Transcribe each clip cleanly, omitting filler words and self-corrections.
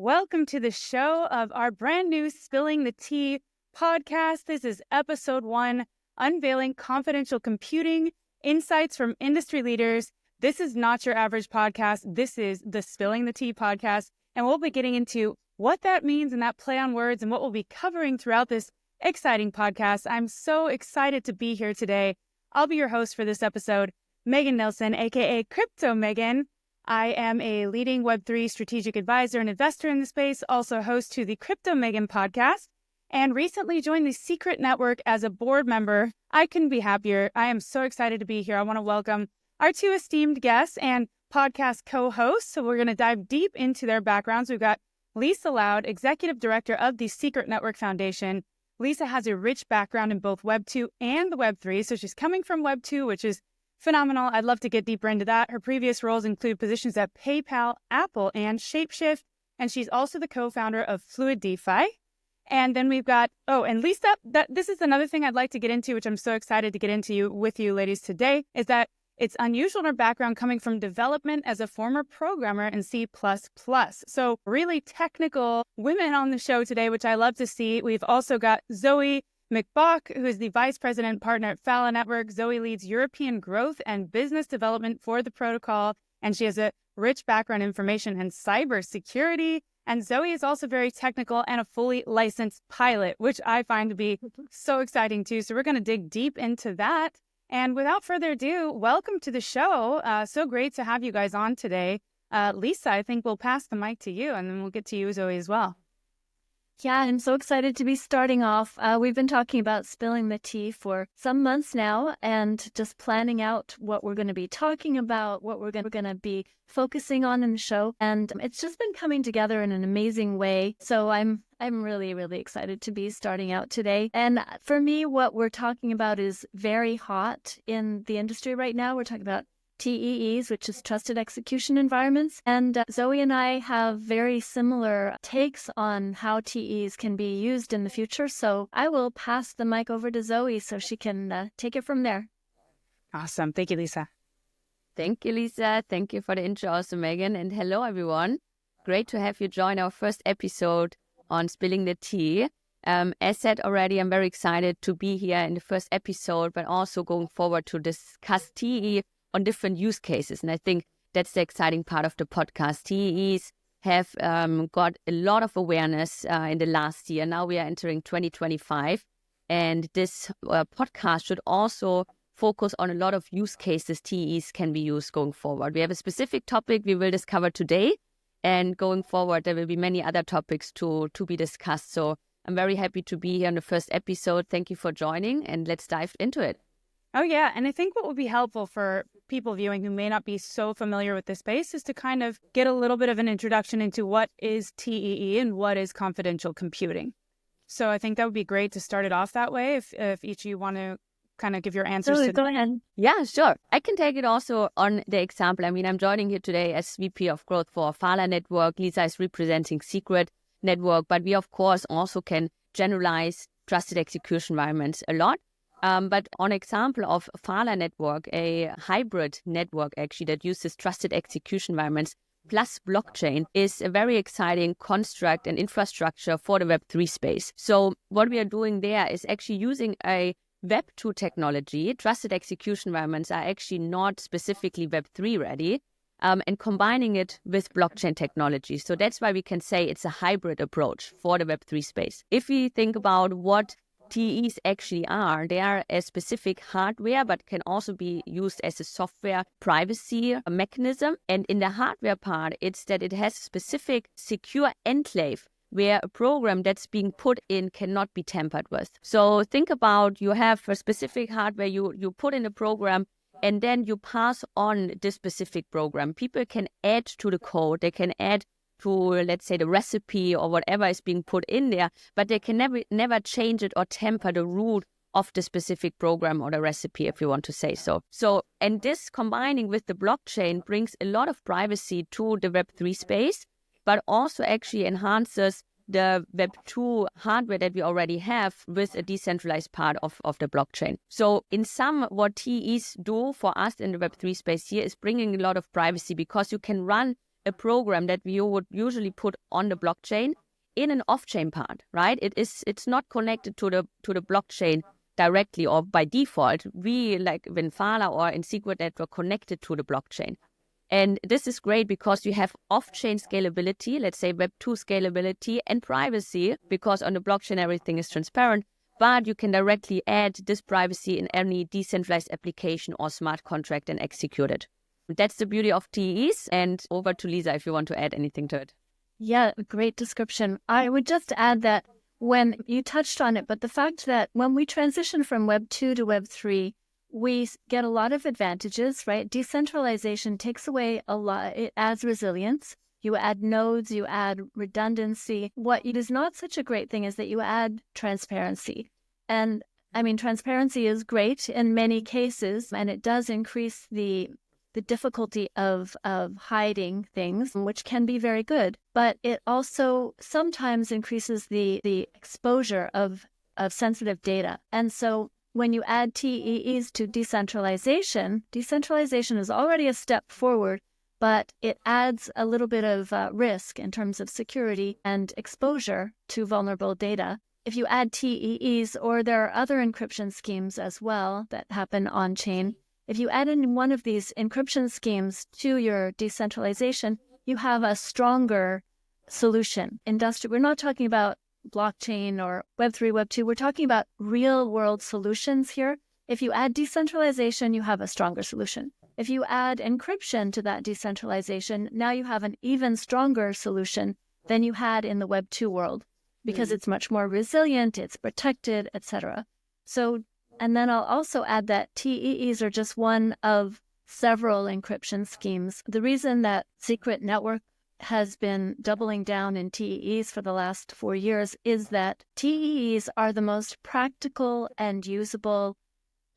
Welcome to the show of our brand new Spilling the Tea podcast. This is episode 1, Unveiling Confidential Computing, Insights from Industry Leaders. This is not your average podcast. This is the Spilling the Tea podcast, and we'll be getting into what that means and that play on words and what we'll be covering throughout this exciting podcast. I'm so excited to be here today. I'll be your host for this episode, Megan Nilsson, aka Crypto Megan. I am a leading Web3 strategic advisor and investor in the space, also host to the Crypto Megan podcast, and recently joined the Secret Network as a board member. I couldn't be happier. I am so excited to be here. I want to welcome our 2 esteemed guests and podcast co-hosts. So we're going to dive deep into their backgrounds. We've got Lisa Loud, Executive Director of the Secret Network Foundation. Lisa has a rich background in both Web 2 and the Web 3. So she's coming from Web 2, which is phenomenal. I'd love to get deeper into that. Her previous roles include positions at PayPal, Apple, and Shapeshift. And she's also the co-founder of Fluid DeFi. And then we've got, and Lisa, this is another thing I'd like to get into, which I'm so excited to get into with you ladies today, is that it's unusual in her background coming from development as a former programmer in C++. So really technical women on the show today, which I love to see. We've also got Zoe McFox, who is the Vice President Partner at Phala Network. Zoe leads European growth and business development for the protocol, and she has a rich background in information and cybersecurity. And Zoe is also very technical and a fully licensed pilot, which I find to be so exciting too. So we're going to dig deep into that. And without further ado, welcome to the show. So great to have you guys on today. Lisa, I think we'll pass the mic to you, and then we'll get to you, Zoe, as well. Yeah, I'm so excited to be starting off. We've been talking about spilling the tea for some months now and just planning out what we're going to be talking about, what we're going to be focusing on in the show. And it's just been coming together in an amazing way. So I'm really, really excited to be starting out today. And for me, what we're talking about is very hot in the industry right now. We're talking about TEEs, which is Trusted Execution Environments. And Zoe and I have very similar takes on how TEs can be used in the future. So I will pass the mic over to Zoe so she can take it from there. Awesome. Thank you, Lisa. Thank you, Lisa. Thank you for the intro also, Megan. And hello, everyone. Great to have you join our first episode on Spilling the Tea. As said already, I'm very excited to be here in the first episode, but also going forward to discuss TE on different use cases. And I think that's the exciting part of the podcast. TEEs have got a lot of awareness in the last year. Now we are entering 2025. And this podcast should also focus on a lot of use cases TEEs can be used going forward. We have a specific topic we will discover today. And going forward, there will be many other topics to be discussed. So I'm very happy to be here on the first episode. Thank you for joining, and let's dive into it. Oh, yeah. And I think what would be helpful for people viewing who may not be so familiar with this space is to kind of get a little bit of an introduction into what is TEE and what is confidential computing. So I think that would be great to start it off that way if each of you want to kind of give your answers. Zoe, go ahead. Yeah, sure. I can take it also on the example. I mean, I'm joining here today as VP of Growth for Phala Network. Lisa is representing Secret Network, but we, of course, also can generalize trusted execution environments a lot. But on example of Phala Network, a hybrid network actually that uses trusted execution environments plus blockchain is a very exciting construct and infrastructure for the Web3 space. So what we are doing there is actually using a Web 2 technology. Trusted execution environments are actually not specifically Web3 ready, and combining it with blockchain technology. So that's why we can say it's a hybrid approach for the Web3 space. If we think about what TEs actually are, they are a specific hardware, but can also be used as a software privacy mechanism. And in the hardware part, it's that it has a specific secure enclave where a program that's being put in cannot be tampered with. So think about you have a specific hardware, you put in a program, and then you pass on this specific program. People can add to the code, they can add to, let's say, the recipe or whatever is being put in there, but they can never change it or tamper the root of the specific program or the recipe, if you want to say so. And this combining with the blockchain brings a lot of privacy to the Web3 space, but also actually enhances the Web 2 hardware that we already have with a decentralized part of the blockchain. So in sum, what TEs do for us in the Web 3 space here is bringing a lot of privacy because you can run a program that you would usually put on the blockchain in an off-chain part, right? It's not connected to the blockchain directly or by default. We, like in Phala or in Secret Network, connected to the blockchain. And this is great because you have off-chain scalability, let's say Web 2 scalability and privacy, because on the blockchain everything is transparent, but you can directly add this privacy in any decentralized application or smart contract and execute it. That's the beauty of TEEs. And over to Lisa if you want to add anything to it. Yeah, great description. I would just add that when you touched on it, but the fact that when we transition from Web 2 to Web 3, we get a lot of advantages, right? Decentralization takes away a lot. It adds resilience. You add nodes, you add redundancy. What is not such a great thing is that you add transparency. And I mean, transparency is great in many cases, and it does increase the difficulty of hiding things, which can be very good. But it also sometimes increases the exposure of sensitive data. And so when you add TEEs to decentralization, decentralization is already a step forward, but it adds a little bit of risk in terms of security and exposure to vulnerable data. If you add TEEs, or there are other encryption schemes as well that happen on-chain, if you add in one of these encryption schemes to your decentralization, you have a stronger solution. We're not talking about blockchain or Web3, Web2. We're talking about real-world solutions here. If you add decentralization, you have a stronger solution. If you add encryption to that decentralization, now you have an even stronger solution than you had in the Web2 world, because it's much more resilient, it's protected, etc. So, and then I'll also add that TEEs are just one of several encryption schemes. The reason that Secret Network has been doubling down in TEEs for the last 4 years is that TEEs are the most practical and usable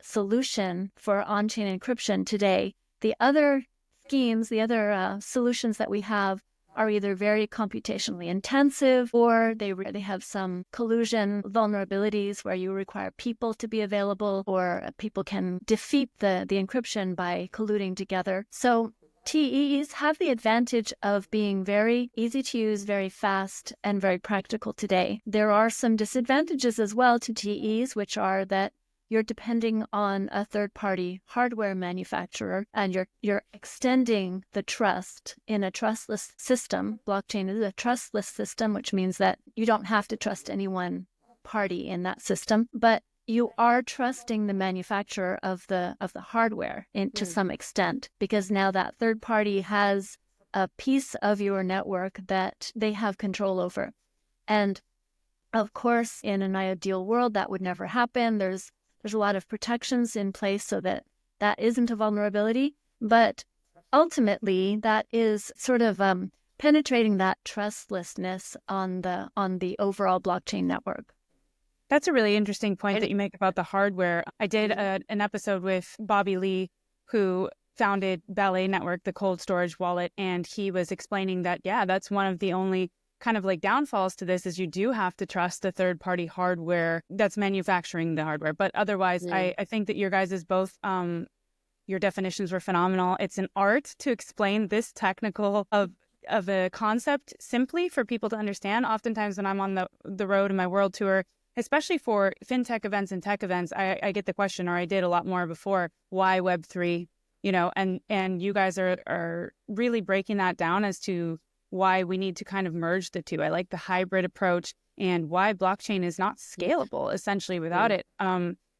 solution for on-chain encryption today. The other schemes, the other solutions that we have are either very computationally intensive, or they have some collusion vulnerabilities where you require people to be available, or people can defeat the encryption by colluding together. So TEEs have the advantage of being very easy to use, very fast, and very practical today. There are some disadvantages as well to TEEs, which are that you're depending on a third-party hardware manufacturer, and you're extending the trust in a trustless system. Blockchain is a trustless system, which means that you don't have to trust any one party in that system, but you are trusting the manufacturer of the hardware to some extent, because now that third party has a piece of your network that they have control over. And of course, in an ideal world, that would never happen. There's a lot of protections in place so that isn't a vulnerability, but ultimately that is sort of penetrating that trustlessness on the overall blockchain network. That's a really interesting point that you make about the hardware. I did an episode with Bobby Lee, who founded Phala Network, the cold storage wallet, and he was explaining that, yeah, that's one of the only kind of like downfalls to this is you do have to trust the third-party hardware that's manufacturing the hardware. But otherwise, I think that your guys' both, your definitions were phenomenal. It's an art to explain this technical of a concept simply for people to understand. Oftentimes when I'm on the road in my world tour, especially for fintech events and tech events, I get the question, or I did a lot more before, why Web3? You know, and you guys are really breaking that down as to why we need to kind of merge the two. I like the hybrid approach, and why blockchain is not scalable essentially without it.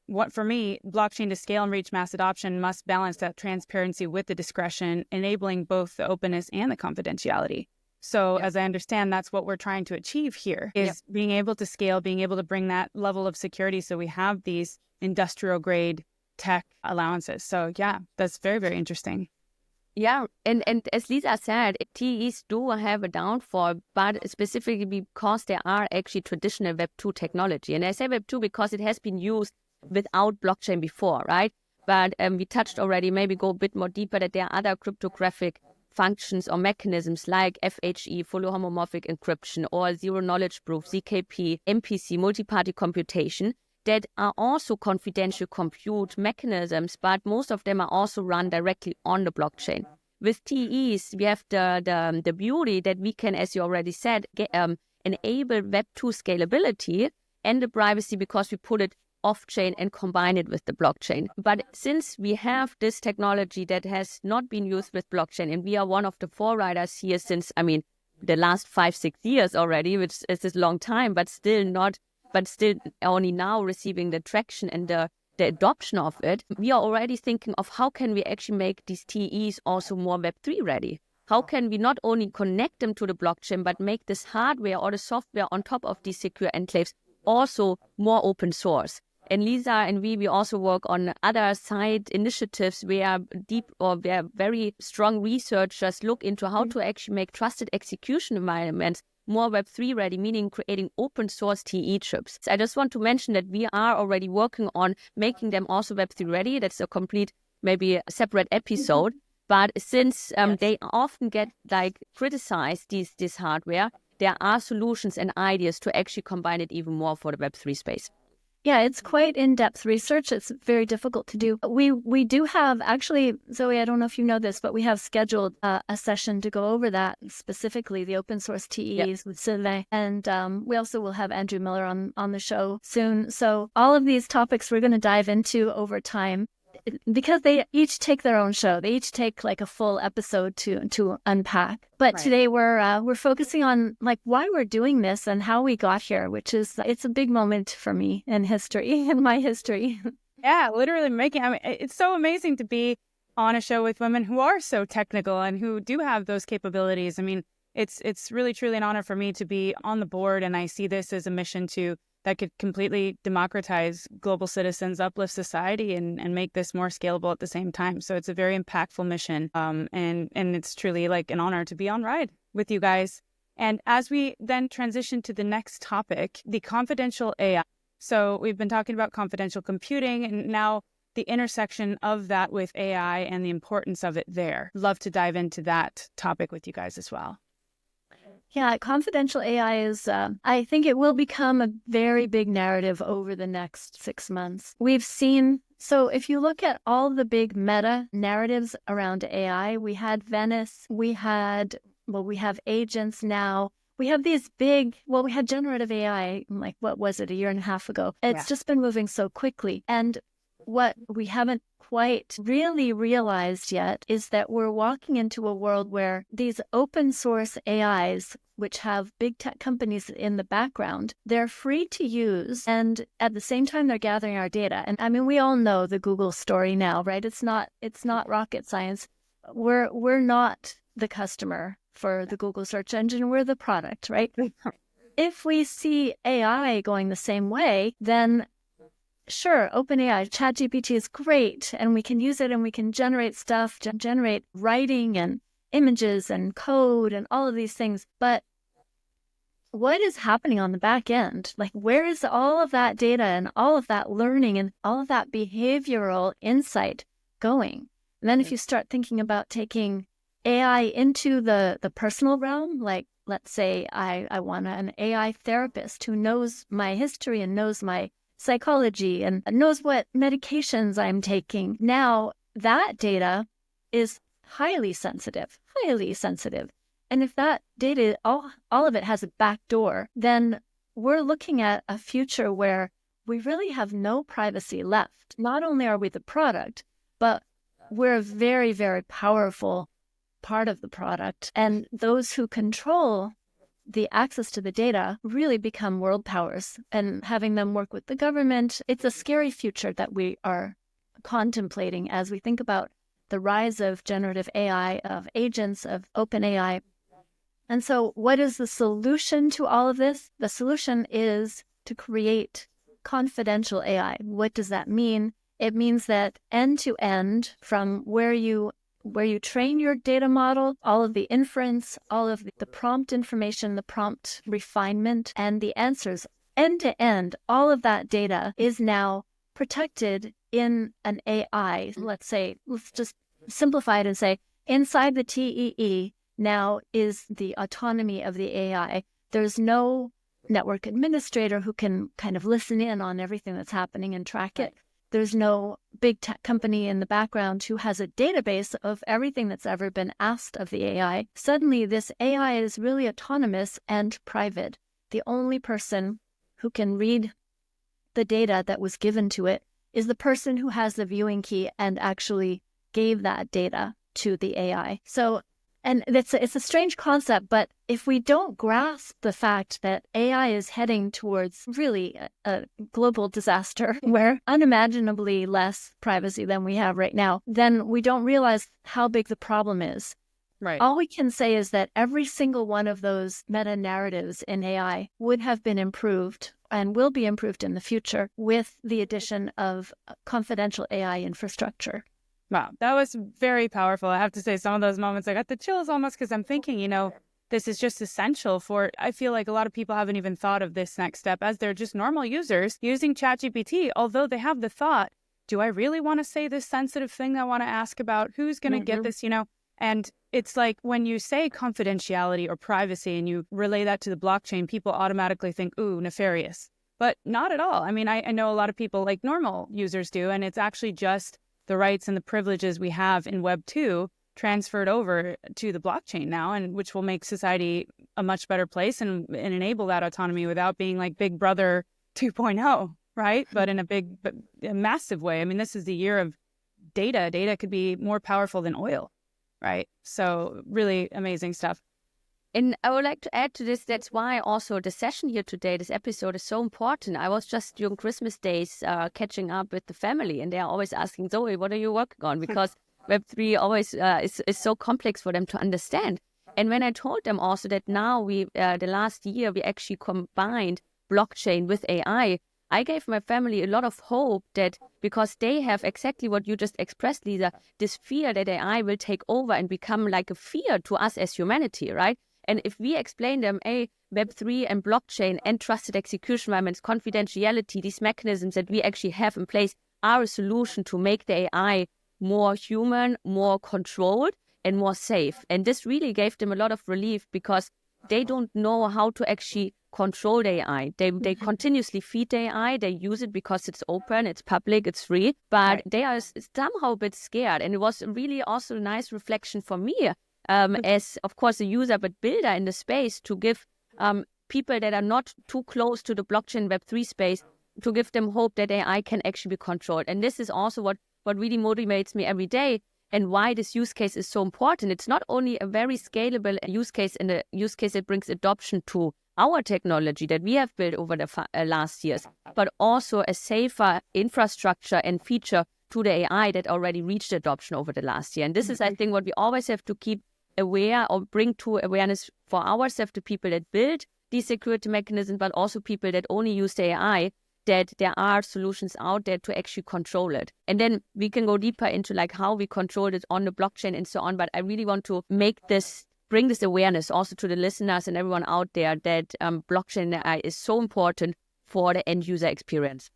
What for me, blockchain to scale and reach mass adoption must balance that transparency with the discretion, enabling both the openness and the confidentiality. So as I understand, that's what we're trying to achieve here, is being able to scale, being able to bring that level of security so we have these industrial grade tech allowances. So yeah, that's very, very interesting. Yeah, and as Lisa said, TEs do have a downfall, but specifically because they are actually traditional Web 2 technology. And I say Web 2 because it has been used without blockchain before, right? But we touched already, maybe go a bit more deeper, that there are other cryptographic functions or mechanisms like FHE, fully homomorphic encryption, or zero knowledge proof, ZKP, MPC, multi-party computation, that are also confidential compute mechanisms, but most of them are also run directly on the blockchain. with TEs, we have the beauty that we can, as you already said, enable Web2 scalability and the privacy because we put it off-chain and combine it with the blockchain. But since we have this technology that has not been used with blockchain, and we are one of the forerunners here since, the last 5-6 years already, which is a long time, but still only now receiving the traction and the adoption of it, we are already thinking of how can we actually make these TEs also more Web3 ready? How can we not only connect them to the blockchain, but make this hardware or the software on top of these secure enclaves also more open source? And Lisa and we also work on other side initiatives where very strong researchers look into how to actually make trusted execution environments more Web3 ready, meaning creating open source TE chips. I just want to mention that we are already working on making them also Web3 ready. That's a complete, maybe a separate episode. But since they often get criticized, this hardware, there are solutions and ideas to actually combine it even more for the Web3 space. Yeah, it's quite in-depth research. It's very difficult to do. We do have, actually, Zoe, I don't know if you know this, but we have scheduled a session to go over that, specifically the open source TEs with Sylvain. And we also will have Andrew Miller on the show soon. So all of these topics we're going to dive into over time, because they each take their own show. They each take a full episode to unpack. But today we're focusing on why we're doing this and how we got here, which is, it's a big moment for me in my history. Yeah, literally it's so amazing to be on a show with women who are so technical and who do have those capabilities. It's really, truly an honor for me to be on the board, and I see this as a mission that could completely democratize global citizens, uplift society, and make this more scalable at the same time. So it's a very impactful mission, and it's truly an honor to be on ride with you guys. And as we then transition to the next topic, the confidential AI. So we've been talking about confidential computing, and now the intersection of that with AI and the importance of it there. Love to dive into that topic with you guys as well. Yeah, confidential AI is, I think it will become a very big narrative over the next 6 months. We've seen, so if you look at all the big meta narratives around AI, we had Venice, we have agents now. We have these we had generative AI, what was it, a year and a half ago? It's just been moving so quickly. And what we haven't quite really realized yet is that we're walking into a world where these open source AIs, which have big tech companies in the background, they're free to use. And at the same time, they're gathering our data. And we all know the Google story now, right? It's not rocket science. We're not the customer for the Google search engine. We're the product, right? If we see AI going the same way, then sure, OpenAI, ChatGPT is great, and we can use it and we can generate stuff, generate writing and images and code and all of these things. But what is happening on the back end? Where is all of that data and all of that learning and all of that behavioral insight going? And then if you start thinking about taking AI into the personal realm, let's say I want an AI therapist who knows my history and knows my psychology and knows what medications I'm taking. Now that data is highly sensitive. And if that data, all of it has a back door, then we're looking at a future where we really have no privacy left. Not only are we the product, but we're a very, very powerful part of the product. And those who control the access to the data really become world powers, and having them work with the government. It's a scary future that we are contemplating as we think about the rise of generative AI, of agents, of open AI. And so what is the solution to all of this? The solution is to create confidential AI. What does that mean? It means that end to end, from where you train your data model, all of the inference, all of the prompt information, the prompt refinement, and the answers, end to end, all of that data is now protected in an AI. Let's just simplify it and say, inside the TEE now is the autonomy of the AI. There's no network administrator who can kind of listen in on everything that's happening and track it. There's no big tech company in the background who has a database of everything that's ever been asked of the AI. Suddenly, this AI is really autonomous and private. The only person who can read the data that was given to it is the person who has the viewing key and actually gave that data to the AI. So, and it's a strange concept, but if we don't grasp the fact that AI is heading towards really a global disaster where unimaginably less privacy than we have right now, then we don't realize how big the problem is. Right. All we can say is that every single one of those meta-narratives in AI would have been improved and will be improved in the future with the addition of confidential AI infrastructure. Wow, that was very powerful. I have to say, some of those moments, I got the chills almost because I'm thinking, this is just essential for, I feel like a lot of people haven't even thought of this next step as they're just normal users using ChatGPT, although they have the thought, do I really want to say this sensitive thing I want to ask about? Who's going to get this, And it's like when you say confidentiality or privacy and you relay that to the blockchain, people automatically think, ooh, nefarious. But not at all. I mean, I know a lot of people like normal users do, and it's actually just the rights and the privileges we have in Web 2 transferred over to the blockchain now, and which will make society a much better place and enable that autonomy without being like Big Brother 2.0, right? But in a massive way. I mean, this is the year of data. Data could be more powerful than oil, right? So really amazing stuff. And I would like to add to this, that's why also the session here today, this episode is so important. I was just during Christmas days catching up with the family, and they are always asking, Zoe, what are you working on? Because Web3 always is so complex for them to understand. And when I told them also that now the last year, we actually combined blockchain with AI, I gave my family a lot of hope that because they have exactly what you just expressed, Lisa, this fear that AI will take over and become like a fear to us as humanity, right? And if we explain them, Web3 and blockchain and trusted execution environments, confidentiality, these mechanisms that we actually have in place are a solution to make the AI more human, more controlled, and more safe. And this really gave them a lot of relief because they don't know how to actually control the AI. They continuously feed the AI. They use it because it's open, it's public, it's free. But they are somehow a bit scared. And it was really also a nice reflection for me as, of course, a user, but builder in the space to give people that are not too close to the blockchain Web3 space, to give them hope that AI can actually be controlled. And this is also what really motivates me every day and why this use case is so important. It's not only a very scalable use case and a use case that brings adoption to our technology that we have built over the last years, but also a safer infrastructure and feature to the AI that already reached adoption over the last year. And this is, I think, what we always have to keep aware or bring to awareness for ourselves, the people that build these security mechanisms, but also people that only use the AI, that there are solutions out there to actually control it. And then we can go deeper into like how we control it on the blockchain and so on. But I really want to bring this awareness also to the listeners and everyone out there that blockchain AI is so important for the end user experience.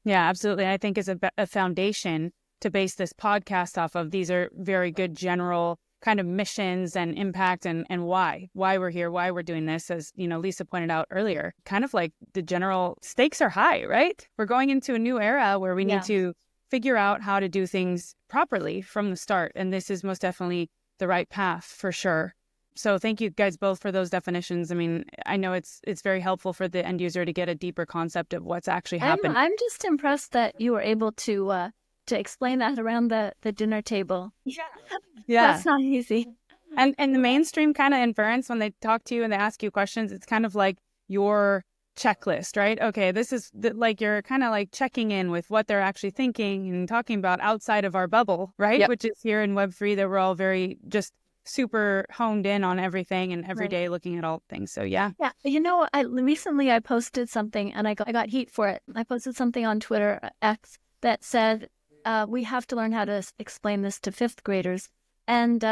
Yeah, absolutely. I think is a foundation to base this podcast off of. These are very good general kind of missions and impact and why we're here, why we're doing this. As Lisa pointed out earlier, kind of like the general stakes are high, right? We're going into a new era where we need to figure out how to do things properly from the start. And this is most definitely the right path for sure. So thank you guys both for those definitions. I mean, I know it's very helpful for the end user to get a deeper concept of what's actually happening. I'm just impressed that you were able to explain that around the dinner table. Yeah. That's not easy. And the mainstream kind of inference, when they talk to you and they ask you questions, it's kind of like your checklist, right? Okay, this is like you're kind of like checking in with what they're actually thinking and talking about outside of our bubble, right? Yep. Which is here in Web3 that we're all very just super honed in on everything and every day looking at all things. So yeah. Recently I posted something and I got heat for it. I posted something on Twitter X that said we have to learn how to explain this to fifth graders. And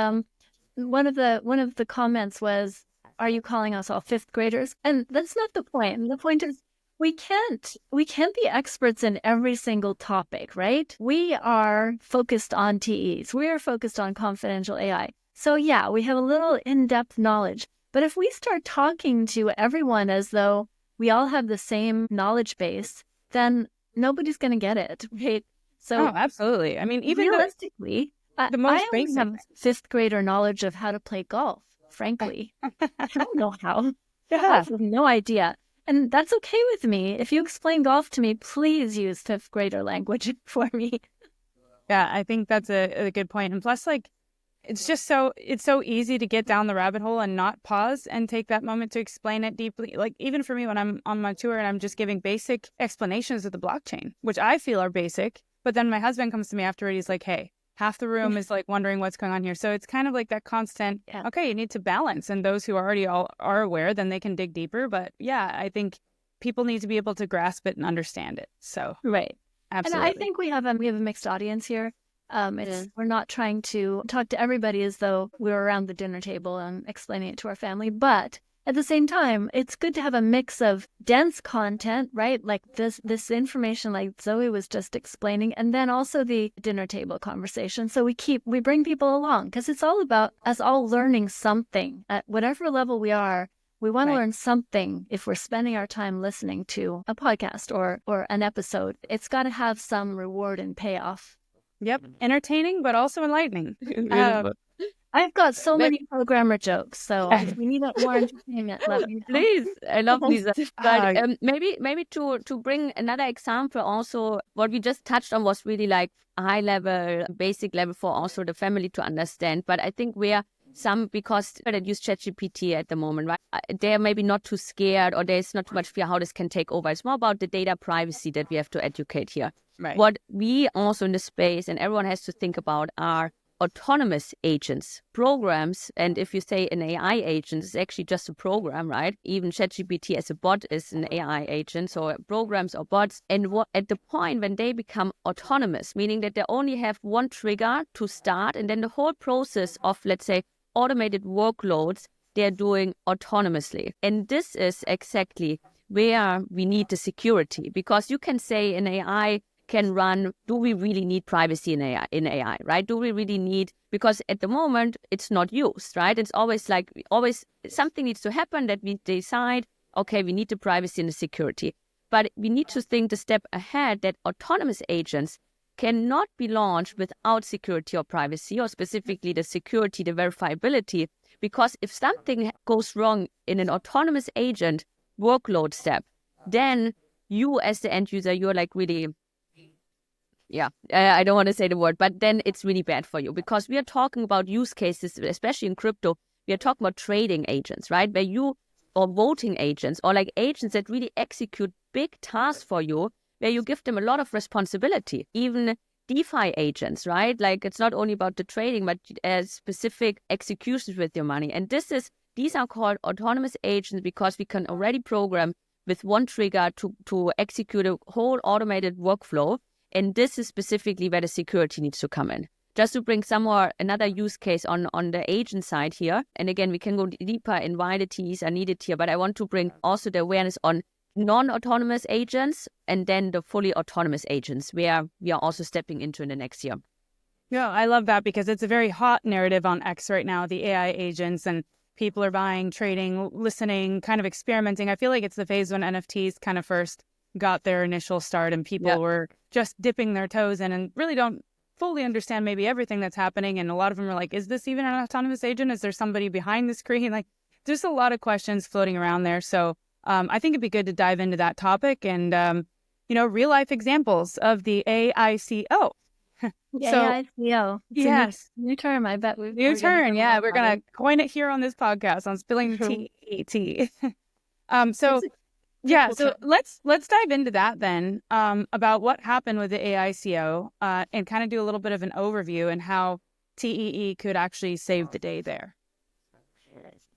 one of the comments was, "Are you calling us all fifth graders?" And that's not the point. The point is we can't be experts in every single topic, right? We are focused on TEs. We are focused on confidential AI. So yeah, we have a little in-depth knowledge. But if we start talking to everyone as though we all have the same knowledge base, then nobody's going to get it, right? So absolutely. I mean, even realistically, the most I basic have fifth grader knowledge of how to play golf, frankly. I don't know how. I have no idea. And that's okay with me. If you explain golf to me, please use fifth grader language for me. Yeah, I think that's a good point. And plus, like, it's so easy to get down the rabbit hole and not pause and take that moment to explain it deeply. Like, even for me, when I'm on my tour and I'm just giving basic explanations of the blockchain, which I feel are basic, but then my husband comes to me afterward, he's like, hey, half the room is like wondering what's going on here. So it's kind of like that constant, okay, you need to balance. And those who already are aware, then they can dig deeper. But yeah, I think people need to be able to grasp it and understand it. So right. Absolutely. And I think we have a mixed audience here. We're not trying to talk to everybody as though we were around the dinner table and explaining it to our family. But at the same time, it's good to have a mix of dense content, right? Like this information like Zoe was just explaining, and then also the dinner table conversation. So we bring people along because it's all about us all learning something at whatever level we are. We want to learn something if we're spending our time listening to a podcast or an episode. It's got to have some reward and payoff. Yep. Entertaining, but also enlightening. I've got so many programmer jokes, so if we need more entertainment, let me know. Please, I love Lisa. But maybe to bring another example also, what we just touched on was really like high level, basic level for also the family to understand. But I think because that use ChatGPT at the moment, right? They're maybe not too scared or there's not too much fear how this can take over. It's more about the data privacy that we have to educate here. Right. What we also in the space and everyone has to think about are autonomous agents, programs. And if you say an AI agent, it's actually just a program, right? Even ChatGPT as a bot is an AI agent. So programs or bots. And at the point when they become autonomous, meaning that they only have one trigger to start and then the whole process of, let's say, automated workloads, they're doing autonomously. And this is exactly where we need the security, because you can say an AI can run, do we really need privacy in AI, right? Do we really need, because at the moment it's not used, right? It's always something needs to happen that we decide, okay, we need the privacy and the security. But we need to think the step ahead that autonomous agents cannot be launched without security or privacy, or specifically the security, the verifiability, because if something goes wrong in an autonomous agent workload step, then you as the end user, you're like really, I don't want to say the word, but then it's really bad for you, because we are talking about use cases, especially in crypto, we are talking about trading agents, right? Or voting agents, or like agents that really execute big tasks for you, where you give them a lot of responsibility. Even DeFi agents, right? Like it's not only about the trading, but specific executions with your money. And these are called autonomous agents because we can already program with one trigger to execute a whole automated workflow. And this is specifically where the security needs to come in. Just to bring another use case on the agent side here. And again, we can go deeper in why the T's are needed here, but I want to bring also the awareness on non-autonomous agents and then the fully autonomous agents, where we are also stepping into in the next year. Yeah, I love that because it's a very hot narrative on X right now, the AI agents, and people are buying, trading, listening, kind of experimenting. I feel like it's the phase when NFTs kind of first got their initial start and people were just dipping their toes in and really don't fully understand maybe everything that's happening. And a lot of them are like, is this even an autonomous agent? Is there somebody behind the screen? Like, there's a lot of questions floating around there. So I think it'd be good to dive into that topic and, real life examples of the AICO. AICO. Yes. New term, I bet. New term, yeah. We're going to coin it here on this podcast on Spilling Tea. So let's dive into that then, about what happened with the AICO and kind of do a little bit of an overview and how TEE could actually save the day there.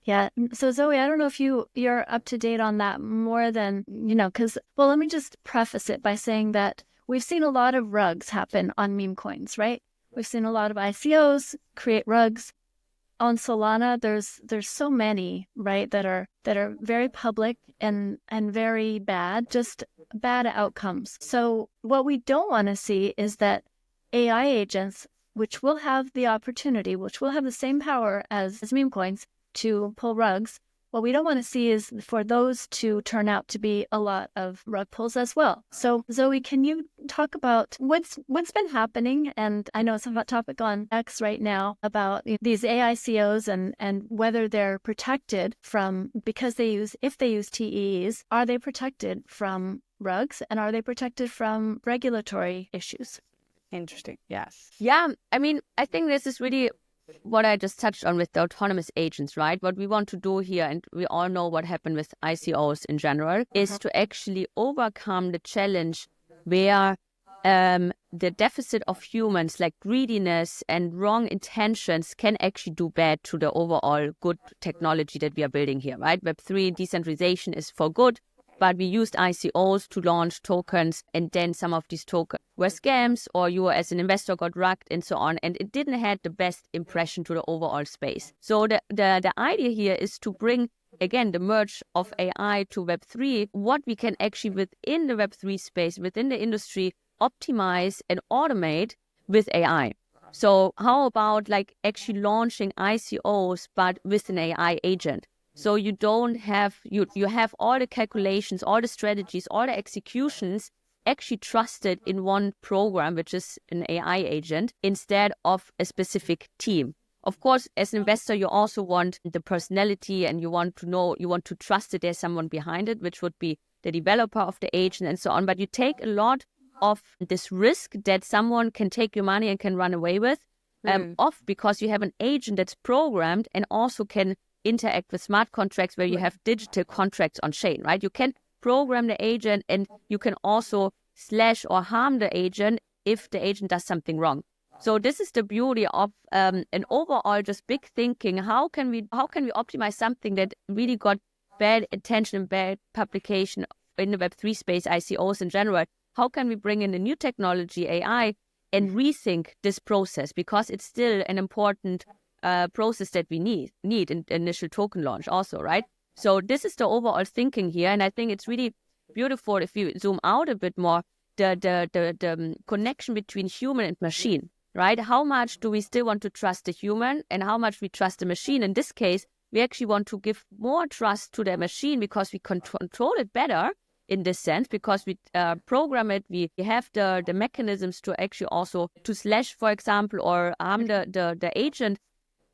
Yeah. So Zoe, I don't know if you're up to date on that more than, because, well, let me just preface it by saying that we've seen a lot of rugs happen on meme coins, right? We've seen a lot of ICOs create rugs. On Solana, there's so many, right, that are very public and very bad, just bad outcomes. So what we don't want to see is that AI agents, which will have the opportunity, which will have the same power as meme coins to pull rugs, what we don't want to see is for those to turn out to be a lot of rug pulls as well. So Zoe, can you talk about what's been happening? And I know it's a hot topic on X right now about these AI COs and whether they're protected from, because if they use TEs, are they protected from rugs, and are they protected from regulatory issues? Interesting. Yes. Yeah, I mean, I think this is really what I just touched on with the autonomous agents, right? What we want to do here, and we all know what happened with ICOs in general, is to actually overcome the challenge where the deficit of humans, like greediness and wrong intentions, can actually do bad to the overall good technology that we are building here, right? Web3 decentralization is for good, but we used ICOs to launch tokens, and then some of these tokens were scams, or you as an investor got rugged and so on, and it didn't have the best impression to the overall space. So the idea here is to bring, again, the merge of AI to Web3, what we can actually within the Web3 space, within the industry, optimize and automate with AI. So how about like actually launching ICOs, but with an AI agent? So you don't have, you have all the calculations, all the strategies, all the executions actually trusted in one program, which is an AI agent, instead of a specific team. Of course, as an investor, you also want the personality, and you want to trust that there's someone behind it, which would be the developer of the agent and so on. But you take a lot of this risk that someone can take your money and can run away with off, because you have an agent that's programmed and also can interact with smart contracts where you have digital contracts on chain, right? You can program the agent, and you can also slash or harm the agent if the agent does something wrong. So this is the beauty of an overall just big thinking. How can we optimize something that really got bad attention and bad publication in the Web3 space, ICOs in general? How can we bring in a new technology, AI, and rethink this process? Because it's still an important process that we need in initial token launch also, right? So this is the overall thinking here, and I think it's really beautiful if you zoom out a bit more, the connection between human and machine, right? How much do we still want to trust the human, and how much we trust the machine? In this case, we actually want to give more trust to the machine because we control it better in this sense, because we program it, we have the mechanisms to actually also to slash, for example, or harm the agent,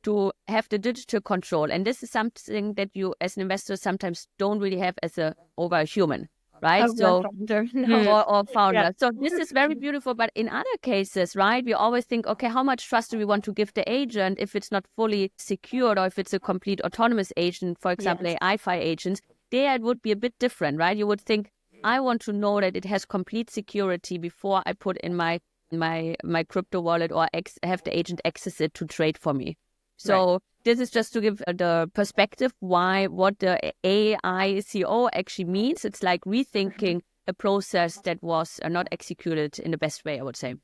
to have the digital control. And this is something that you as an investor sometimes don't really have as over a human, right? Founder. Or founder. Yeah. So this is very beautiful. But in other cases, right, we always think, okay, how much trust do we want to give the agent if it's not fully secured, or if it's a complete autonomous agent, for example, Yes. AI agents? There it would be a bit different, right? You would think, I want to know that it has complete security before I put in my crypto wallet, or have the agent access it to trade for me. So This is just to give the perspective what the AICO actually means. It's like rethinking a process that was not executed in the best way, I would say.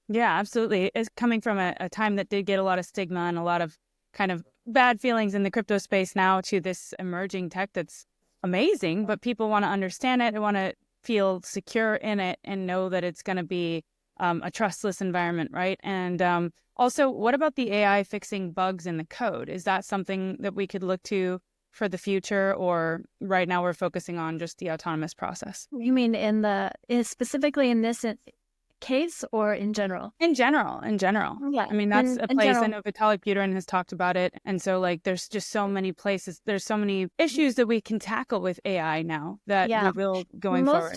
Yeah, absolutely. It's coming from a time that did get a lot of stigma and a lot of kind of bad feelings in the crypto space, now to this emerging tech that's amazing, but people want to understand it and want to feel secure in it and know that it's going to be a trustless environment, right? And also, what about the AI fixing bugs in the code? Is that something that we could look to for the future, or right now we're focusing on just the autonomous process? You mean specifically in this case, or in general? In general. Yeah. I mean, that's a place. I general. know Vitalik Buterin has talked about it. And so there's just so many places, there's so many issues that we can tackle with AI now that we will going forward.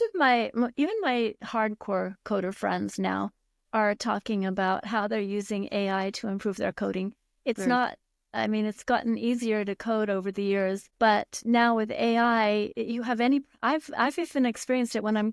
Even my hardcore coder friends now are talking about how they're using AI to improve their coding. It's not, I mean, it's gotten easier to code over the years, but now with AI, I've even experienced it when I've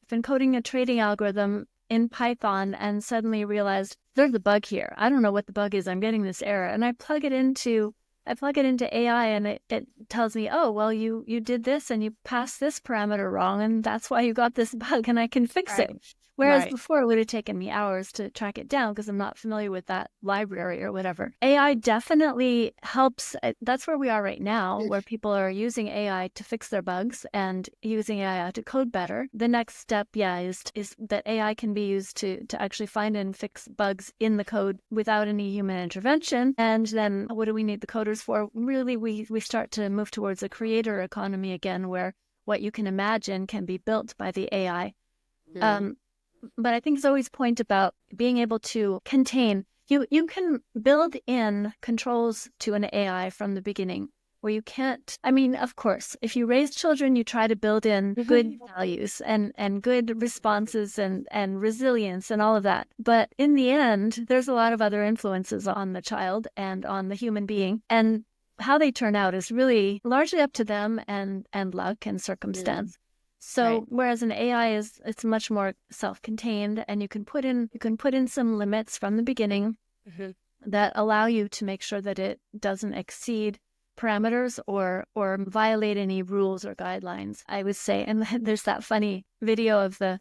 been coding a trading algorithm in Python and suddenly realized there's a bug here. I don't know what the bug is. I'm getting this error. And I plug it into AI, and it tells me, oh, well, you did this and you passed this parameter wrong, and that's why you got this bug, and I can fix it. Whereas before, it would have taken me hours to track it down because I'm not familiar with that library or whatever. AI definitely helps. That's where we are right now, where people are using AI to fix their bugs and using AI to code better. The next step, is that AI can be used to actually find and fix bugs in the code without any human intervention. And then what do we need the coders developers for, really we start to move towards a creator economy again, where what you can imagine can be built by the AI. But I think Zoe's point about being able to contain, you can build in controls to an AI from the beginning, where you can't, I mean, of course, if you raise children, you try to build in good values and good responses and resilience and all of that. But in the end, there's a lot of other influences on the child and on the human being. And how they turn out is really largely up to them and luck and circumstance. So whereas an AI it's much more self-contained, and you can put in some limits from the beginning that allow you to make sure that it doesn't exceed parameters or violate any rules or guidelines, I would say. And there's that funny video of the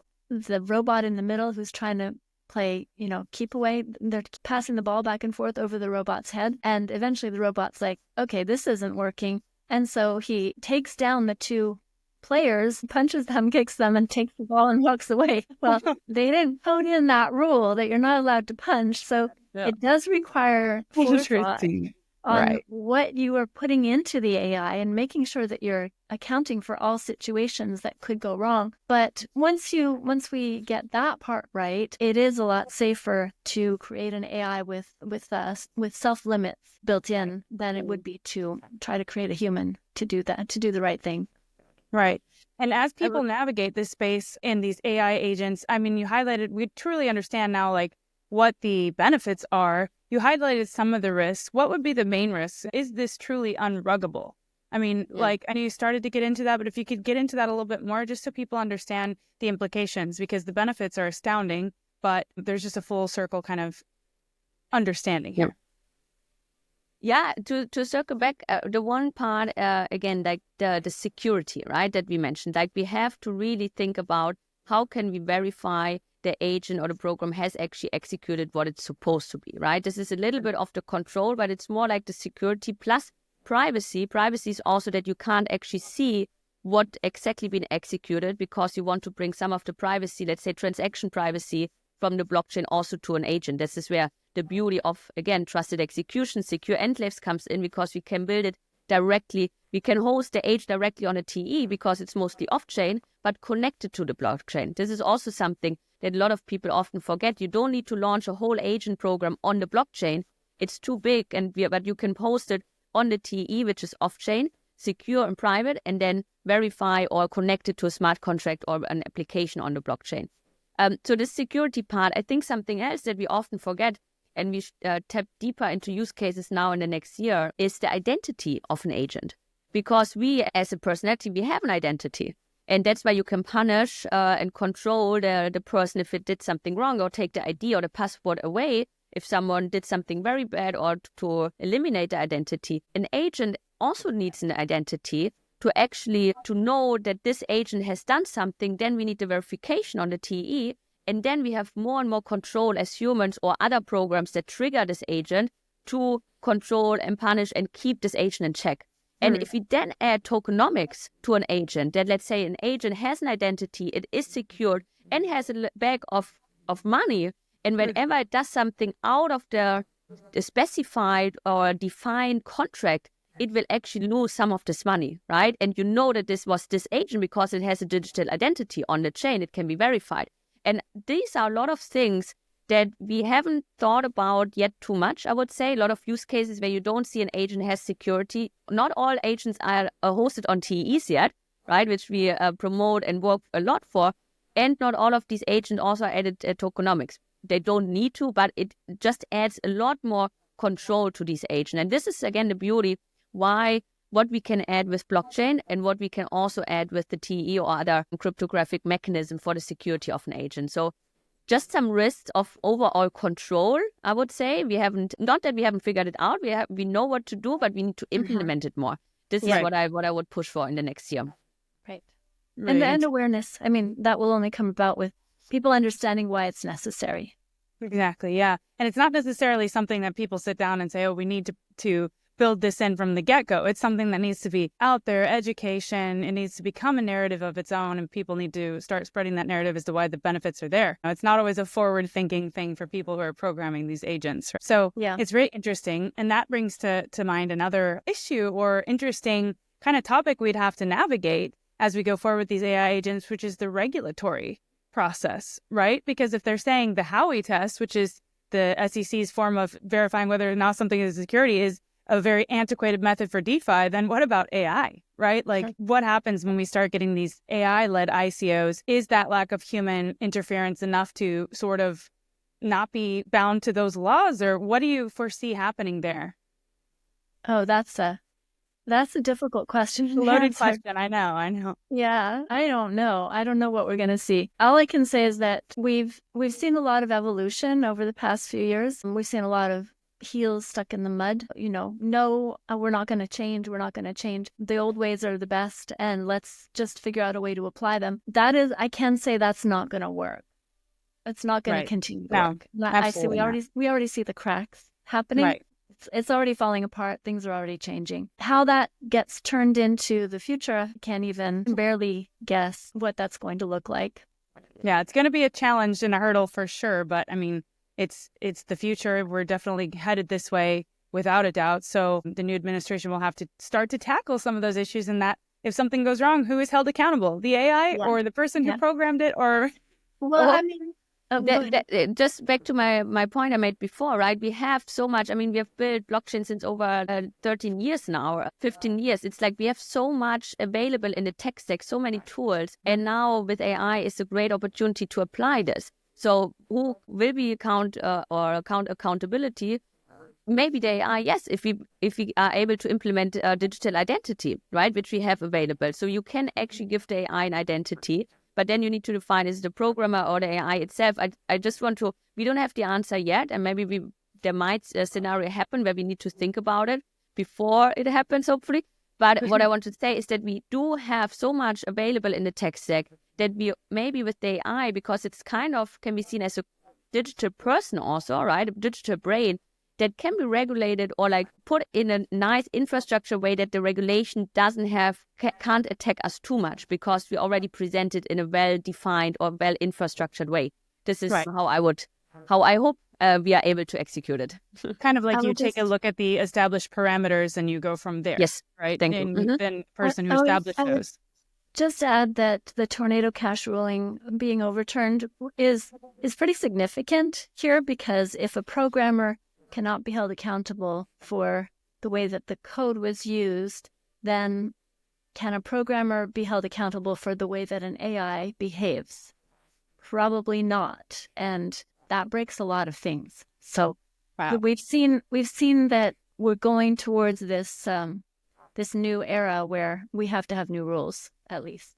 robot in the middle who's trying to play, keep away. They're passing the ball back and forth over the robot's head. And eventually the robot's like, okay, this isn't working. And so he takes down the two players, punches them, kicks them, and takes the ball and walks away. Well, they didn't code in that rule that you're not allowed to punch. So it does require forethought on what you are putting into the AI and making sure that you're accounting for all situations that could go wrong. But once we get that part right, it is a lot safer to create an AI with self limits built in than it would be to try to create a human to do that, to do the right thing. Right. And as people navigate this space and these AI agents, I mean, you highlighted, we truly understand now, like, what the benefits are. You highlighted some of the risks. What would be the main risks? Is this truly unruggable? I mean, like, I know you started to get into that, but if you could get into that a little bit more, just so people understand the implications, because the benefits are astounding, but there's just a full circle kind of understanding here. Yeah, to circle back, the one part, again, like the security, right, that we mentioned, like we have to really think about how can we verify the agent or the program has actually executed what it's supposed to be, right? This is a little bit of the control, but it's more like the security plus privacy. Privacy is also that you can't actually see what exactly been executed, because you want to bring some of the privacy, let's say transaction privacy, from the blockchain also to an agent. This is where the beauty of, again, trusted execution, secure enclaves comes in, because we can build it directly. We can host the agent directly on a TE because it's mostly off-chain, but connected to the blockchain. This is also something that a lot of people often forget. You don't need to launch a whole agent program on the blockchain. It's too big, but you can host it on the TE, which is off-chain, secure and private, and then verify or connect it to a smart contract or an application on the blockchain. So the security part, I think something else that we often forget, and we tap deeper into use cases now in the next year, is the identity of an agent. Because we, as a personality, we have an identity. And that's why you can punish and control the person if it did something wrong, or take the ID or the password away if someone did something very bad, or to eliminate the identity. An agent also needs an identity to know that this agent has done something. Then we need the verification on the TE. And then we have more and more control as humans or other programs that trigger this agent to control and punish and keep this agent in check. And if we then add tokenomics to an agent, that let's say an agent has an identity, it is secured, and has a bag of money, and whenever it does something out of the specified or defined contract, it will actually lose some of this money, right? And you know that this was this agent because it has a digital identity on the chain. It can be verified. And these are a lot of things that we haven't thought about yet too much, I would say. A lot of use cases where you don't see an agent has security. Not all agents are hosted on TEs yet, right, which we promote and work a lot for. And not all of these agents also added tokenomics. They don't need to, but it just adds a lot more control to these agents. And this is, again, the beauty why what we can add with blockchain and what we can also add with the TE or other cryptographic mechanism for the security of an agent. So just some risks of overall control, I would say. Not that we haven't figured it out. We know what to do, but we need to implement it more. This is what I would push for in the next year. Right. And awareness. I mean, that will only come about with people understanding why it's necessary. Exactly, yeah. And it's not necessarily something that people sit down and say, oh, we need to build this in from the get-go. It's something that needs to be out there, education. It needs to become a narrative of its own, and people need to start spreading that narrative as to why the benefits are there. It's not always a forward-thinking thing for people who are programming these agents. So It's very interesting. And that brings to mind another issue or interesting kind of topic we'd have to navigate as we go forward with these AI agents, which is the regulatory process, right? Because if they're saying the Howey test, which is the SEC's form of verifying whether or not something is security, is a very antiquated method for DeFi, then what about AI, right? Like, what happens when we start getting these AI-led ICOs? Is that lack of human interference enough to sort of not be bound to those laws, or what do you foresee happening there? Oh, that's a difficult question. Loaded question. I know. Yeah, I don't know. I don't know what we're going to see. All I can say is that we've seen a lot of evolution over the past few years. We've seen a lot of heels stuck in the mud. No, we're not going to change. We're not going to change. The old ways are the best, and let's just figure out a way to apply them. That is, I can say that's not going to work. It's not going to continue to work. I see. We already see the cracks happening. Right. It's already falling apart. Things are already changing. How that gets turned into the future, I can't even barely guess what that's going to look like. Yeah, it's going to be a challenge and a hurdle for sure. But I mean, it's the future. We're definitely headed this way without a doubt. So the new administration will have to start to tackle some of those issues, and that if something goes wrong, who is held accountable? The AI or the person who programmed it? Or I mean, just back to my point I made before, right? We have so much. I mean, we have built blockchain since over 13 years now, 15 years. It's like we have so much available in the tech stack, so many tools. And now with AI, it's a great opportunity to apply this. So who will be accountability? Maybe the AI, yes, if we are able to implement digital identity, right, which we have available. So you can actually give the AI an identity. But then you need to define, is it the programmer or the AI itself? I just want to, we don't have the answer yet. And maybe there might a scenario happen where we need to think about it before it happens, hopefully. But what I want to say is that we do have so much available in the tech stack that we maybe with the AI, because it's kind of can be seen as a digital person also, right? A digital brain that can be regulated or like put in a nice infrastructure way that the regulation can't attack us too much, because we already present it in a well-defined or well-infrastructured way. This is how I hope we are able to execute it. Kind of like you take a look at the established parameters and you go from there. Yes, right. Thank and you. then person who established those. Just add that the Tornado Cash ruling being overturned is pretty significant here, because if a programmer cannot be held accountable for the way that the code was used, then can a programmer be held accountable for the way that an AI behaves? Probably not. And that breaks a lot of things. So we've seen that we're going towards this new era where we have to have new rules, at least.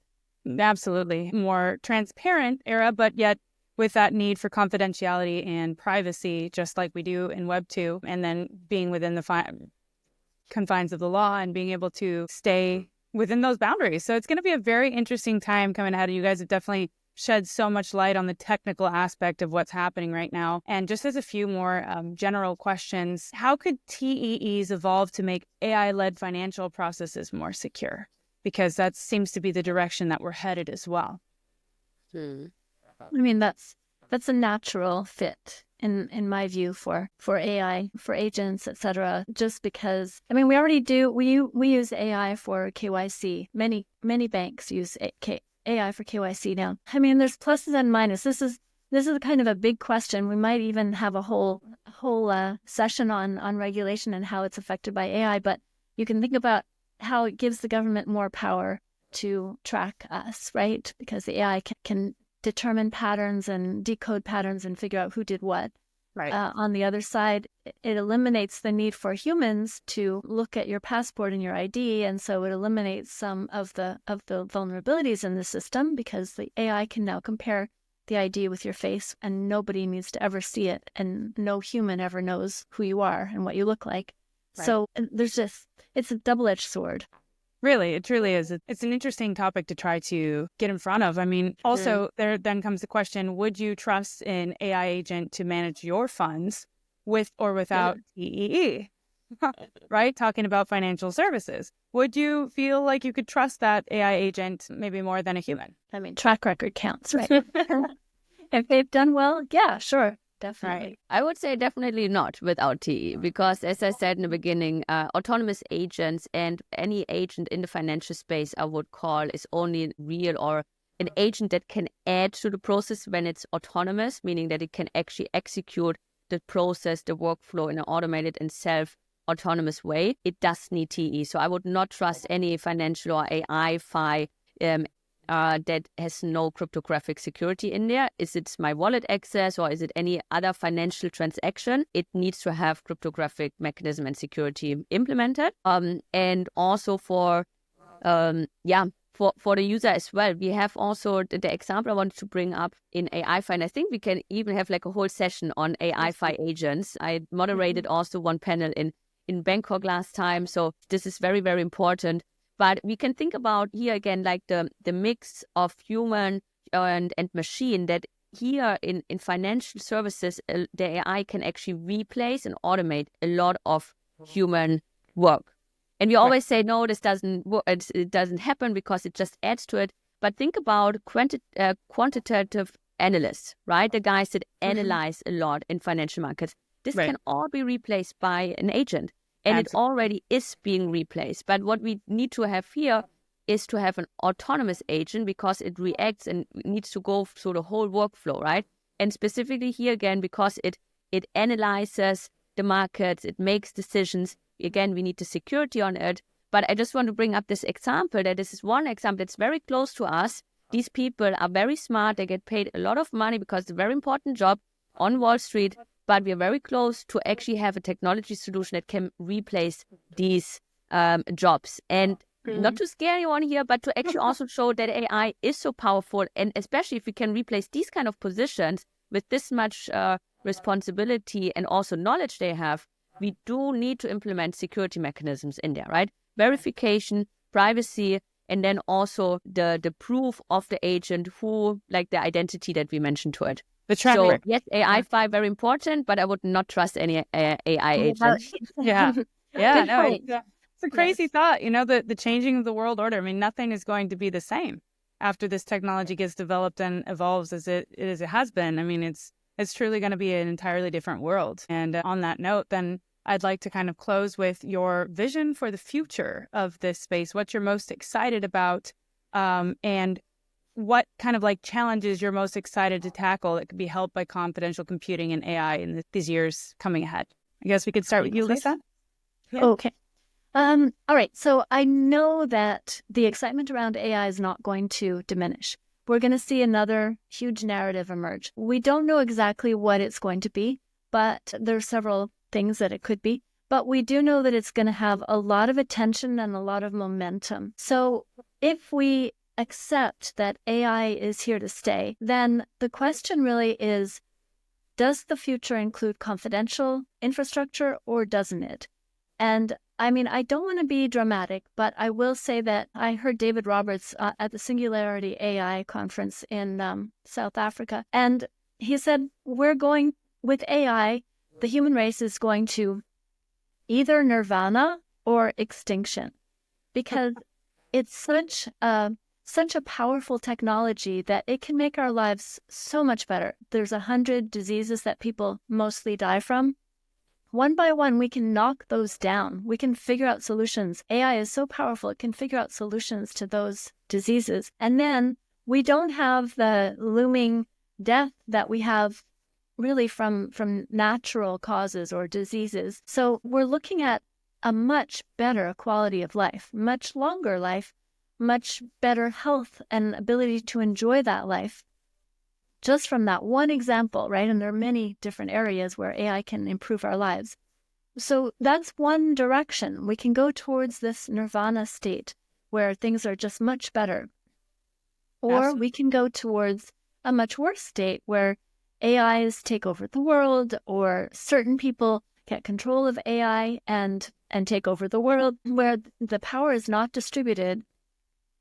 Absolutely. More transparent era, but yet with that need for confidentiality and privacy, just like we do in Web 2, and then being within the confines of the law and being able to stay within those boundaries. So it's going to be a very interesting time coming ahead. You guys have definitely shed so much light on the technical aspect of what's happening right now. And just as a few more general questions, how could TEEs evolve to make AI-led financial processes more secure? Because that seems to be the direction that we're headed as well. I mean, that's a natural fit in my view for AI, for agents, etc. Just because, I mean, we already do. We use AI for KYC. Many banks use AI for KYC now. I mean, there's pluses and minuses. This is kind of a big question. We might even have a whole session on regulation and how it's affected by AI. But you can think about how it gives the government more power to track us, right? Because the AI can determine patterns and decode patterns and figure out who did what. Right. On the other side, it eliminates the need for humans to look at your passport and your ID, and so it eliminates some of the vulnerabilities in the system, because the AI can now compare the ID with your face, and nobody needs to ever see it, and no human ever knows who you are and what you look like. Right. So it's a double-edged sword. Really, it truly is. It's an interesting topic to try to get in front of. I mean, also, there then comes the question, would you trust an AI agent to manage your funds with or without TEE? right? Talking about financial services. Would you feel like you could trust that AI agent maybe more than a human? I mean, track record counts, right? If they've done well, yeah, sure. Definitely. Right. I would say definitely not without TE, because as I said in the beginning, autonomous agents and any agent in the financial space I would call is only real or an agent that can add to the process when it's autonomous, meaning that it can actually execute the process, the workflow in an automated and self-autonomous way. It does need TE. So I would not trust any financial or AI fi that has no cryptographic security in there. Is it my wallet access or is it any other financial transaction? It needs to have cryptographic mechanism and security implemented. And also for the user as well. We have also the example I wanted to bring up in AI-Fi, and I think we can even have like a whole session on AI-Fi agents. I moderated also one panel in Bangkok last time, so this is very, very important. But we can think about here again, like the mix of human and machine, that here in financial services, the AI can actually replace and automate a lot of human work. And we always say, no, this doesn't work. It doesn't happen because it just adds to it. But think about quantitative analysts, right? The guys that analyze a lot in financial markets. This can all be replaced by an agent. And it already is being replaced. But what we need to have here is to have an autonomous agent, because it reacts and needs to go through the whole workflow, right? And specifically here again, because it analyzes the markets, it makes decisions. Again, we need the security on it. But I just want to bring up this example, that this is one example that's very close to us. These people are very smart. They get paid a lot of money because it's a very important job on Wall Street. But we are very close to actually have a technology solution that can replace these jobs. And not to scare anyone here, but to actually also show that AI is so powerful. And especially if we can replace these kind of positions with this much responsibility and also knowledge they have, we do need to implement security mechanisms in there, right? Verification, privacy, and then also the proof of the agent, who, like the identity that we mentioned to it. So yes, AI-Fi very important, but I would not trust any AI agent. It's a crazy thought. You know, the changing of the world order. I mean, nothing is going to be the same after this technology gets developed and evolves as it has been. I mean, it's truly going to be an entirely different world. And on that note, then I'd like to kind of close with your vision for the future of this space. What you're most excited about, and what kind of like challenges you're most excited to tackle that could be helped by confidential computing and AI in these years coming ahead. I guess we could start with you, Lisa. Yeah. Okay. All right. So I know that the excitement around AI is not going to diminish. We're going to see another huge narrative emerge. We don't know exactly what it's going to be, but there's several things that it could be. But we do know that it's going to have a lot of attention and a lot of momentum. So if we accept that AI is here to stay, then the question really is, does the future include confidential infrastructure or doesn't it? And I mean, I don't want to be dramatic, but I will say that I heard David Roberts at the Singularity AI conference in South Africa. And he said, we're going with AI, the human race is going to either nirvana or extinction, because it's such a powerful technology that it can make our lives so much better. There's 100 diseases that people mostly die from. One by one, we can knock those down. We can figure out solutions. AI is so powerful, it can figure out solutions to those diseases. And then we don't have the looming death that we have really from natural causes or diseases. So we're looking at a much better quality of life, much longer life, much better health and ability to enjoy that life. Just from that one example, right? And there are many different areas where AI can improve our lives. So that's one direction. We can go towards this nirvana state where things are just much better. Or we can go towards a much worse state where AIs take over the world, or certain people get control of AI and take over the world, where the power is not distributed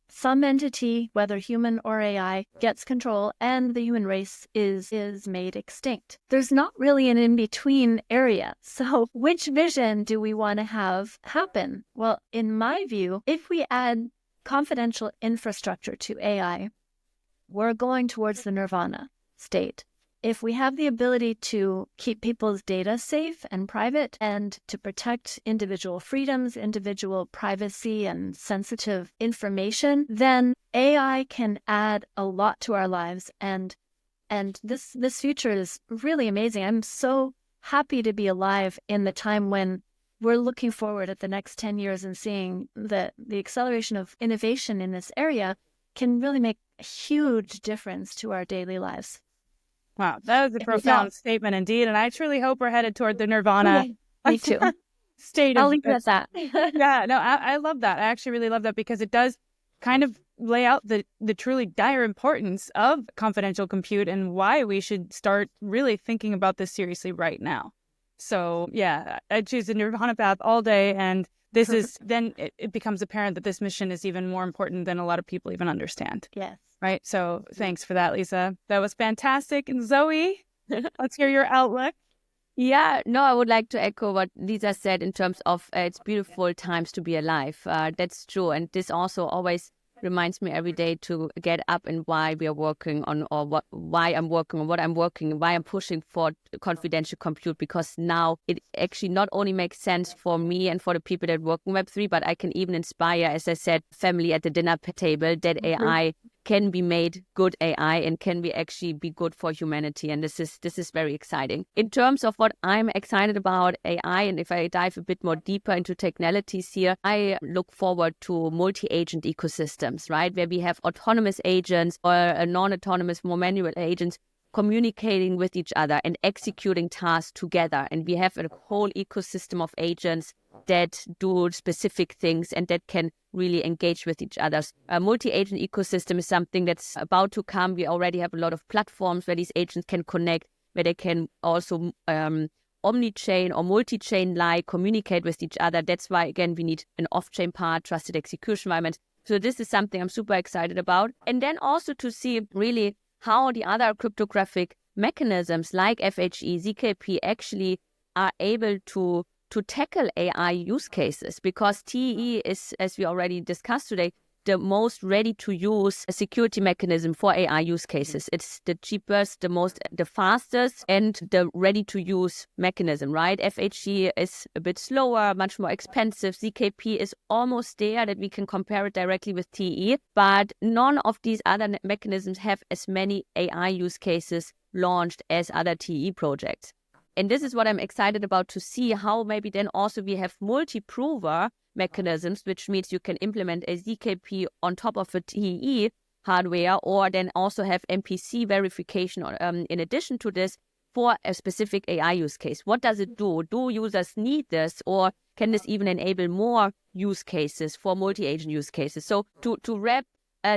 some entity, whether human or AI, gets control and the human race is made extinct. There's not really an in-between area. So which vision do we want to have happen? Well, in my view, if we add confidential infrastructure to AI, we're going towards the nirvana state. If we have the ability to keep people's data safe and private and to protect individual freedoms, individual privacy, and sensitive information, then AI can add a lot to our lives. And this future is really amazing. I'm so happy to be alive in the time when we're looking forward at the next 10 years and seeing that the acceleration of innovation in this area can really make a huge difference to our daily lives. Wow, that was a profound statement indeed. And I truly hope we're headed toward the nirvana. Me too. State I'll leave it at that. Yeah, no, I love that. I actually really love that because it does kind of lay out the truly dire importance of confidential compute and why we should start really thinking about this seriously right now. So yeah, I choose the nirvana path all day. And this is, then it becomes apparent that this mission is even more important than a lot of people even understand. Yes. Right. So thanks for that, Lisa. That was fantastic. And Zoe, let's hear your outlook. Yeah, no, I would like to echo what Lisa said in terms of it's beautiful times to be alive. That's true. And this also always reminds me every day to get up and why we are working on, or why I'm working on what I'm working, why I'm pushing for confidential compute, because now it actually not only makes sense for me and for the people that work in Web3, but I can even inspire, as I said, family at the dinner table that AI can be made good AI and can be actually be good for humanity. And this is very exciting. In terms of what I'm excited about AI, and if I dive a bit more deeper into technicalities here, I look forward to multi-agent ecosystems, right? Where we have autonomous agents or non-autonomous, more manual agents communicating with each other and executing tasks together. And we have a whole ecosystem of agents that do specific things and that can really engage with each other. A multi-agent ecosystem is something that's about to come. We already have a lot of platforms where these agents can connect, where they can also omni-chain or multi-chain-like communicate with each other. That's why, again, we need an off-chain part, trusted execution environment. So this is something I'm super excited about. And then also to see really how the other cryptographic mechanisms like FHE, ZKP actually are able to tackle AI use cases, because TEE is, as we already discussed today, the most ready-to-use security mechanism for AI use cases. It's the cheapest, the fastest, and the ready-to-use mechanism, right? FHE is a bit slower, much more expensive. ZKP is almost there that we can compare it directly with TEE, but none of these other mechanisms have as many AI use cases launched as other TEE projects. And this is what I'm excited about, to see how maybe then also we have multi-prover mechanisms, which means you can implement a ZKP on top of a TEE hardware, or then also have MPC verification in addition to this for a specific AI use case. What does it do? Do users need this, or can this even enable more use cases for multi-agent use cases? So to wrap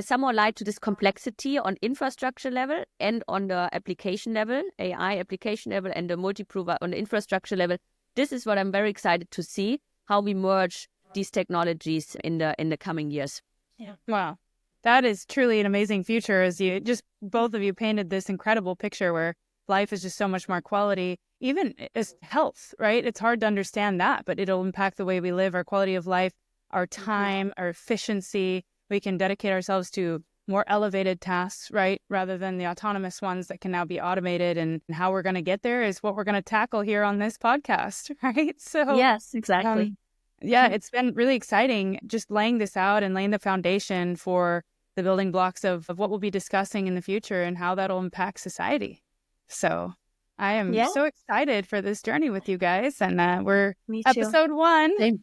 some more light to this complexity on infrastructure level and on the application level, AI application level, and the multi-prover on the infrastructure level, this is what I'm very excited to see, how we merge these technologies in the coming years. Yeah. Wow. That is truly an amazing future, as you just both of you painted this incredible picture where life is just so much more quality, even as health, right? It's hard to understand that, but it'll impact the way we live, our quality of life, our time, our efficiency. We can dedicate ourselves to more elevated tasks, right? Rather than the autonomous ones that can now be automated. And how we're going to get there is what we're going to tackle here on this podcast, right? So yes, exactly. Yeah, it's been really exciting just laying this out and laying the foundation for the building blocks of what we'll be discussing in the future and how that'll impact society. So I am so excited for this journey with you guys. And we're episode 1.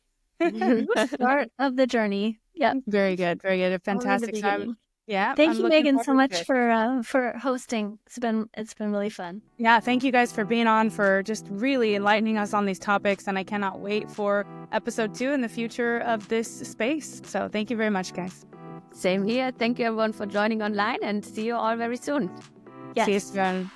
Start of the journey. Yeah. Very good. Very good. A fantastic time. Yeah. Thank you, Megan, so much for hosting. It's been really fun. Yeah. Thank you guys for being on, for just really enlightening us on these topics. And I cannot wait for episode 2 and the future of this space. So thank you very much, guys. Same here. Thank you, everyone, for joining online, and see you all very soon. Yes. See you soon.